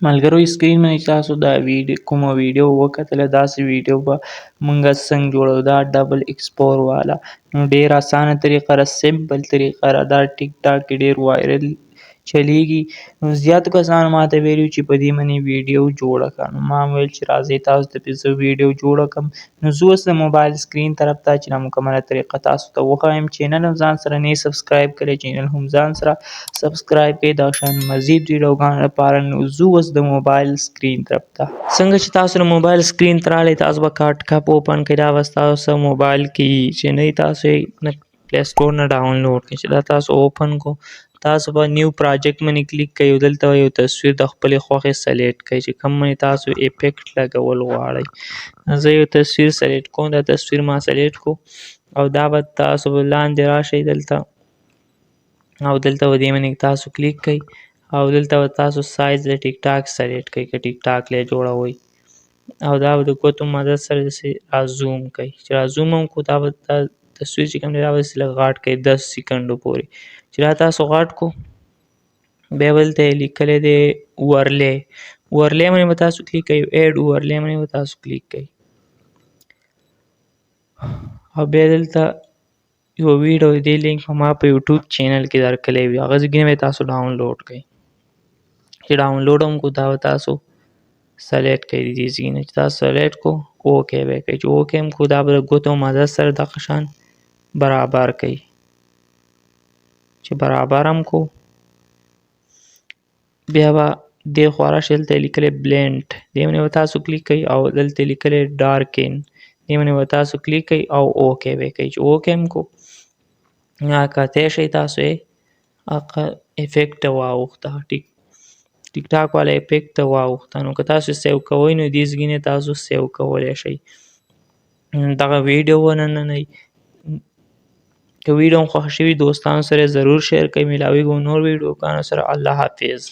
ملګرو سکرین باندې تاسو دا کومه ویډیو وکتله داسې ویډیو به مونږ څنګه جوړو دا ډبل ایکسپور والا نو ډیر اسانه طریقه را سمپل طریقه را دا ټیک ټاک کې ډیر وایرل چلیږي نو زیاتو کسانو ماته ویلي چې په دې باندې ویډیو جوړه کړه نو ما ویل چې راځئ تاسو ته پې زه ویډیو جوړه کړم نو زه اوس د موبایل سکرین طرف ته چې نامکمله طریقه تاسو ته وښایم چینل هم ځان سره نه سبسکرایب کړی چینل هم ځان سره سبسکرایب کړئ دا شان مزید ویډیوګانو لپاره نو زه اوس د موبایل سکرین طرف ته څنګه چې تاسو د موبایل سکرین ته راغلی تاسو به کارت کپ اوپن کړئ دا به ستاسو موبایل کې چې نه تاسو یې پلی سټور نه ډاونلوډ کړئ چې دا تاسو اوپن کو تاسو به نیو پراجیکټ باندې کلیک کوئ دلته یو تصویر د خپلې خوښې سلیکټ کړئ چې کوم باندې تاسو افیکټ لګول غواړئ زه یو تصویر سلیکټ کوم دا تصویر ما سلیکټ کو او دا به تاسو لاندې راشئ دلته او دلته به دې باندې تاسو کلیک کړئ او دلته به تاسو سایز د ټیک ټاک سلیکټ کړئ که ټیک ټاک لې جوړوئ او دا به د ګوتو مدد سره داسې را زوم کړئ چې را زوم هم کو دا به تصویر چې کوم دی دا به داسې لږ غټ کړئ 10 سیکنډو پورې چې دا تاسو غټ کو بیا به دلته یې لیکلی دی ورلی باندې به تاسو کلیک کوئ ایډ ورلی باندې به تاسو کلیک کوئ او بیا دلته یو ویډیو د دې لینک ما په یوټیوب چینل کې درکلی وي هغه ځای به تاسو ډاونلوډ کړئ چې ډاونلوډ هم کو دا به تاسو سلیکټ کړئ د دې ځای نه چې تاسو سلیکټ کو اوکې به یې کړئ چې اوکې هم کو دا به د ګوتو مدد سره دغه شان برابر کړئ چې برابر هم کو بیا به دې خوا راشئ دلته یې لیکلی بلینډ دې باندې به تاسو کلیک کوئ او دلته یې لیکلی ډارکن دې باندې به تاسو کلیک کوئ او اوکې به یې کوئ چې اوکې هم کو کتی شئ تاسو یې هغه افیکټ واوښته ټیک ټاک والا افیکټ واوښته نو که تاسو سیو کوئ نو دې ځای نه تاسو سیو کولی شئ دغه ویډیو وننئ که ویډیو هم خوښ شوي دوستانو سره ضرور شیر کړئ ملاویږو نور ویډیوګانو سره الله حافظ